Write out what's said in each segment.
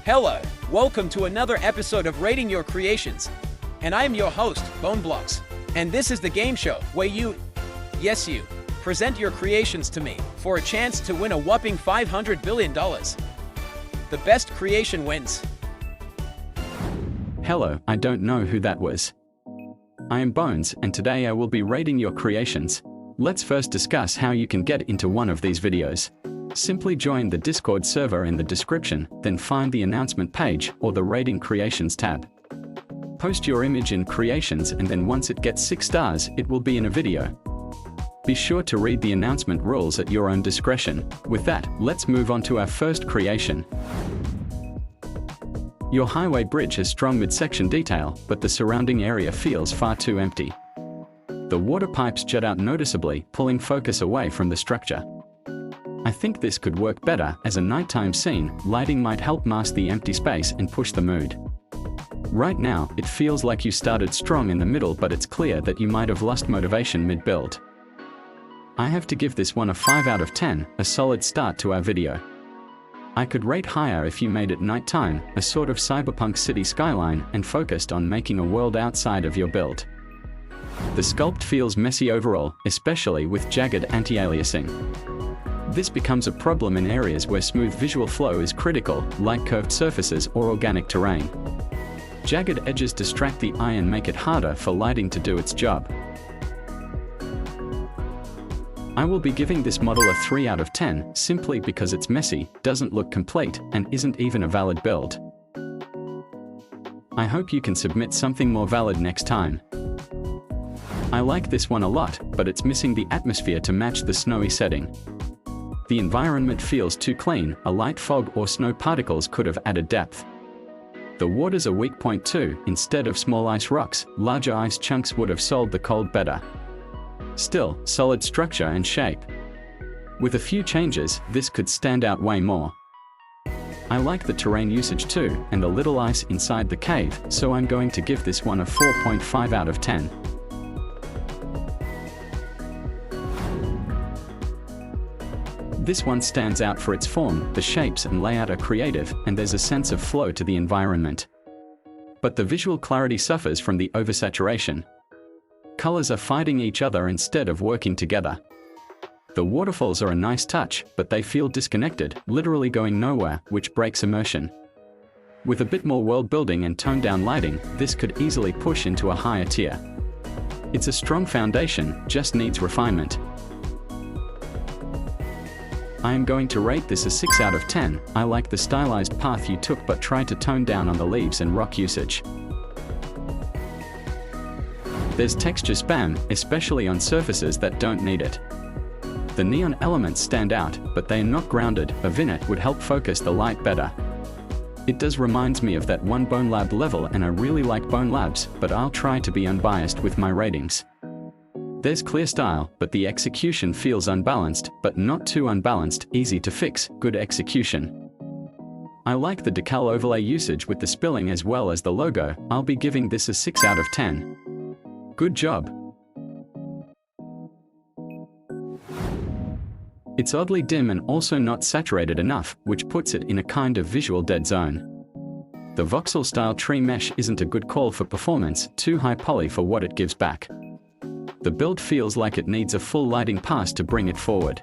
Hello, welcome to another episode of Rating Your Creations. And I am your host, Boneblocks. And this is the game show where you, yes you, present your creations to me for a chance to win a whopping $500 billion. The best creation wins. Hello, I don't know who that was. I am Bones, and today I will be rating your creations. Let's first discuss how you can get into one of these videos. Simply join the Discord server in the description, then find the announcement page or the Rating Creations tab. Post your image in Creations, and then once it gets 6 stars, it will be in a video. Be sure to read the announcement rules at your own discretion. With that, let's move on to our first creation. Your highway bridge has strong midsection detail, but the surrounding area feels far too empty. The water pipes jut out noticeably, pulling focus away from the structure. I think this could work better as a nighttime scene. Lighting might help mask the empty space and push the mood. Right now, it feels like you started strong in the middle, but it's clear that you might have lost motivation mid-build. I have to give this one a 5 out of 10, a solid start to our video. I could rate higher if you made it nighttime, a sort of cyberpunk city skyline, and focused on making a world outside of your build. The sculpt feels messy overall, especially with jagged anti-aliasing. This becomes a problem in areas where smooth visual flow is critical, like curved surfaces or organic terrain. Jagged edges distract the eye and make it harder for lighting to do its job. I will be giving this model a 3 out of 10 simply because it's messy, doesn't look complete, and isn't even a valid build. I hope you can submit something more valid next time. I like this one a lot, but it's missing the atmosphere to match the snowy setting. The environment feels too clean, a light fog or snow particles could have added depth. The water's a weak point too. Instead of small ice rocks, larger ice chunks would have sold the cold better. Still, solid structure and shape. With a few changes, this could stand out way more. I like the terrain usage too, and the little ice inside the cave, so I'm going to give this one a 4.5 out of 10. This one stands out for its form, the shapes and layout are creative, and there's a sense of flow to the environment. But the visual clarity suffers from the oversaturation. Colors are fighting each other instead of working together. The waterfalls are a nice touch, but they feel disconnected, literally going nowhere, which breaks immersion. With a bit more world building and toned down lighting, this could easily push into a higher tier. It's a strong foundation, just needs refinement. I am going to rate this a 6 out of 10. I like the stylized path you took, but try to tone down on the leaves and rock usage. There's texture spam, especially on surfaces that don't need it. The neon elements stand out, but they are not grounded. A vignette would help focus the light better. It does reminds me of that one Bonelab level, and I really like Bonelabs, but I'll try to be unbiased with my ratings. There's clear style, but the execution feels unbalanced, but not too unbalanced, easy to fix, good execution. I like the decal overlay usage with the spilling as well as the logo. I'll be giving this a 6 out of 10. Good job. It's oddly dim and also not saturated enough, which puts it in a kind of visual dead zone. The voxel style tree mesh isn't a good call for performance, too high poly for what it gives back. The build feels like it needs a full lighting pass to bring it forward.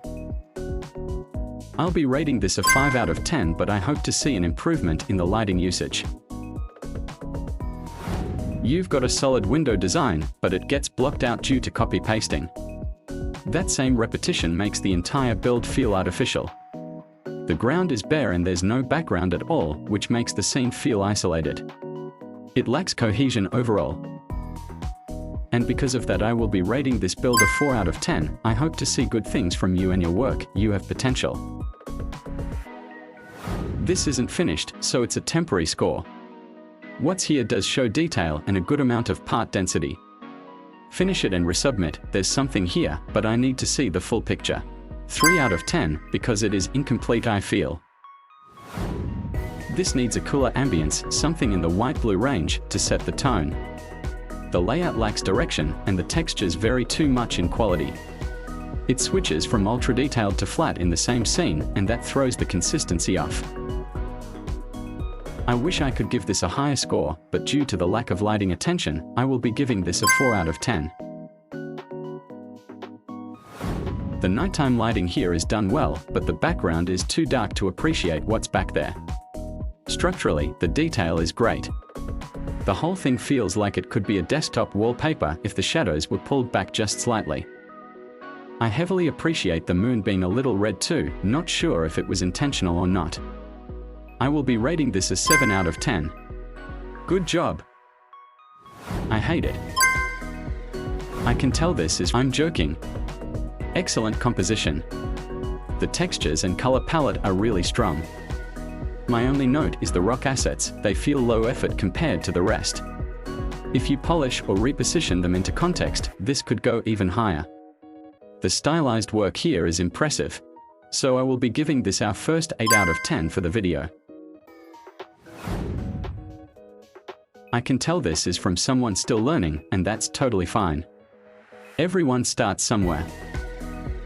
I'll be rating this a 5 out of 10, but I hope to see an improvement in the lighting usage. You've got a solid window design, but it gets blocked out due to copy pasting. That same repetition makes the entire build feel artificial. The ground is bare and there's no background at all, which makes the scene feel isolated. It lacks cohesion overall. And because of that, I will be rating this build a 4 out of 10. I hope to see good things from you and your work. You have potential. This isn't finished, so it's a temporary score. What's here does show detail and a good amount of part density. Finish it and resubmit. There's something here, but I need to see the full picture. 3 out of 10, because it is incomplete, I feel. This needs a cooler ambience, something in the white-blue range, to set the tone. The layout lacks direction, and the textures vary too much in quality. It switches from ultra-detailed to flat in the same scene, and that throws the consistency off. I wish I could give this a higher score, but due to the lack of lighting attention, I will be giving this a 4 out of 10. The nighttime lighting here is done well, but the background is too dark to appreciate what's back there. Structurally, the detail is great. The whole thing feels like it could be a desktop wallpaper if the shadows were pulled back just slightly. I heavily appreciate the moon being a little red too, not sure if it was intentional or not. I will be rating this a 7 out of 10. Good job. I hate it. I can tell this is I'm joking. Excellent composition. The textures and color palette are really strong. My only note is the rock assets, they feel low effort compared to the rest. If you polish or reposition them into context, this could go even higher. The stylized work here is impressive. So I will be giving this our first 8 out of 10 for the video. I can tell this is from someone still learning, and that's totally fine. Everyone starts somewhere.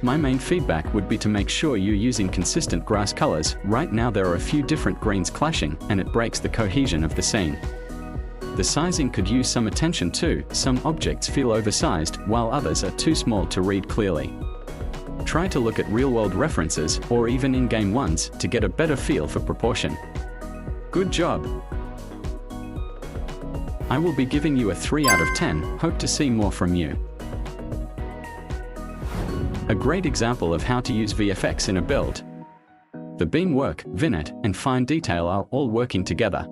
My main feedback would be to make sure you're using consistent grass colors. Right now there are a few different greens clashing, and it breaks the cohesion of the scene. The sizing could use some attention too. Some objects feel oversized, while others are too small to read clearly. Try to look at real-world references, or even in-game ones, to get a better feel for proportion. Good job! I will be giving you a 3 out of 10, hope to see more from you. A great example of how to use VFX in a build. The beamwork, vignette, and fine detail are all working together.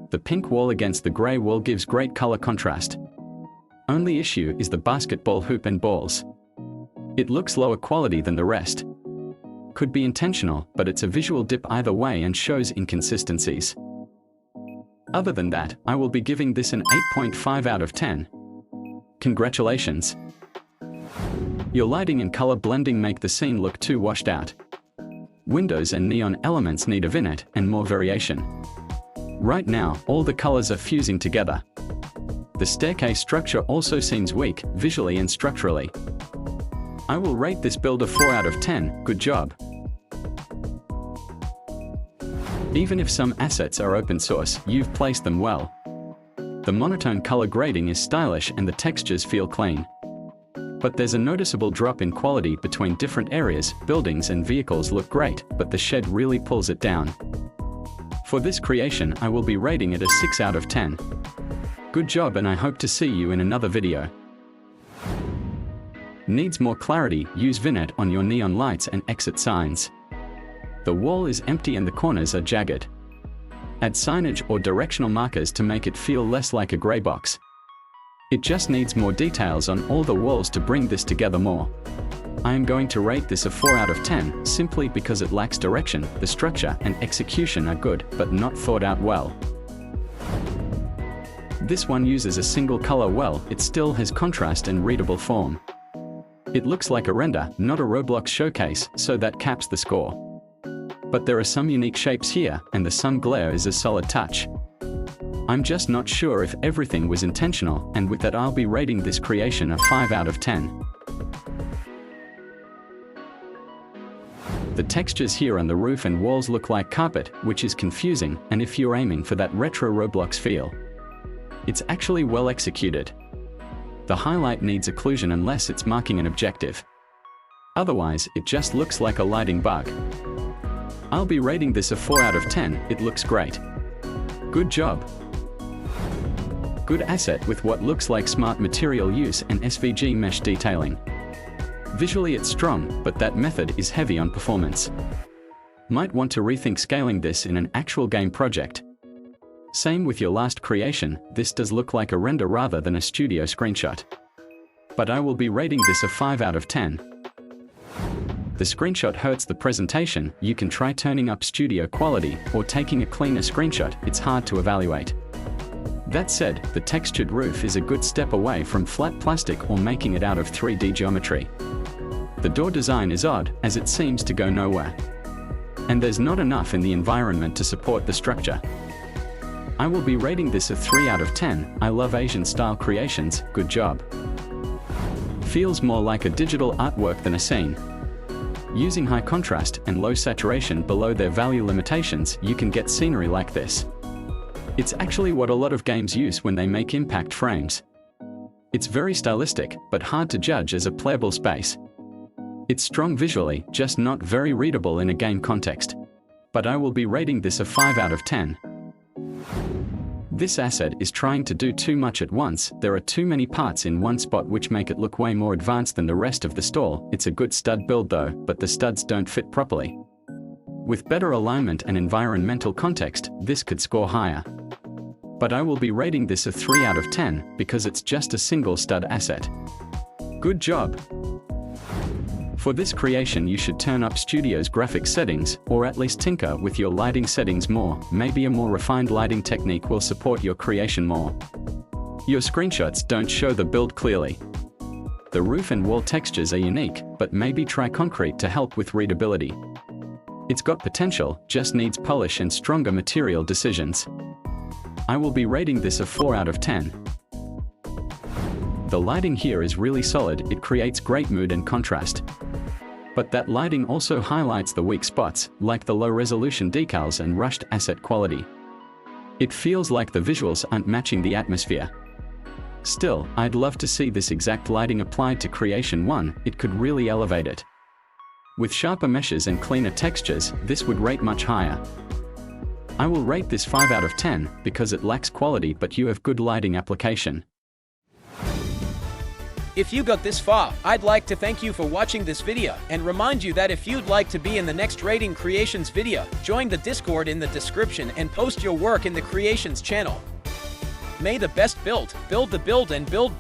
The pink wall against the grey wall gives great color contrast. Only issue is the basketball hoop and balls. It looks lower quality than the rest. Could be intentional, but it's a visual dip either way and shows inconsistencies. Other than that, I will be giving this an 8.5 out of 10. Congratulations! Your lighting and color blending make the scene look too washed out. Windows and neon elements need a vignette and more variation. Right now, all the colors are fusing together. The staircase structure also seems weak, visually and structurally. I will rate this build a 4 out of 10, good job. Even if some assets are open source, you've placed them well. The monotone color grading is stylish and the textures feel clean. But there's a noticeable drop in quality between different areas. Buildings and vehicles look great, but the shed really pulls it down. For this creation, I will be rating it a 6 out of 10. Good job, and I hope to see you in another video. Needs more clarity? Use vignette on your neon lights and exit signs. The wall is empty and the corners are jagged. Add signage or directional markers to make it feel less like a gray box. It just needs more details on all the walls to bring this together more. I am going to rate this a 4 out of 10, simply because it lacks direction. The structure and execution are good, but not thought out well. This one uses a single color well, it still has contrast and readable form. It looks like a render, not a Roblox showcase, so that caps the score. But there are some unique shapes here, and the sun glare is a solid touch. I'm just not sure if everything was intentional, and with that I'll be rating this creation a 5 out of 10. The textures here on the roof and walls look like carpet, which is confusing, and if you're aiming for that retro Roblox feel. It's actually well executed. The highlight needs occlusion unless it's marking an objective. Otherwise, it just looks like a lighting bug. I'll be rating this a 4 out of 10, it looks great. Good job. Good asset with what looks like smart material use and SVG mesh detailing. Visually it's strong, but that method is heavy on performance. Might want to rethink scaling this in an actual game project. Same with your last creation, this does look like a render rather than a studio screenshot. But I will be rating this a 5 out of 10. The screenshot hurts the presentation. You can try turning up studio quality or taking a cleaner screenshot, it's hard to evaluate. That said, the textured roof is a good step away from flat plastic or making it out of 3D geometry. The door design is odd, as it seems to go nowhere. And there's not enough in the environment to support the structure. I will be rating this a 3 out of 10, I love Asian style creations, good job. Feels more like a digital artwork than a scene. Using high contrast and low saturation below their value limitations, you can get scenery like this. It's actually what a lot of games use when they make impact frames. It's very stylistic, but hard to judge as a playable space. It's strong visually, just not very readable in a game context. But I will be rating this a 5 out of 10. This asset is trying to do too much at once. There are too many parts in one spot which make it look way more advanced than the rest of the stall. It's a good stud build though, but the studs don't fit properly. With better alignment and environmental context, this could score higher. But I will be rating this a 3 out of 10 because it's just a single stud asset. Good job! For this creation you should turn up Studio's graphics settings, or at least tinker with your lighting settings more. Maybe a more refined lighting technique will support your creation more. Your screenshots don't show the build clearly. The roof and wall textures are unique, but maybe try concrete to help with readability. It's got potential, just needs polish and stronger material decisions. I will be rating this a 4 out of 10. The lighting here is really solid, it creates great mood and contrast. But that lighting also highlights the weak spots, like the low resolution decals and rushed asset quality. It feels like the visuals aren't matching the atmosphere. Still, I'd love to see this exact lighting applied to Creation 1, it could really elevate it. With sharper meshes and cleaner textures, this would rate much higher. I will rate this 5 out of 10 because it lacks quality but you have good lighting application. If you got this far, I'd like to thank you for watching this video and remind you that if you'd like to be in the next Rating Creations video, join the Discord in the description and post your work in the Creations channel. May the best build the build and build.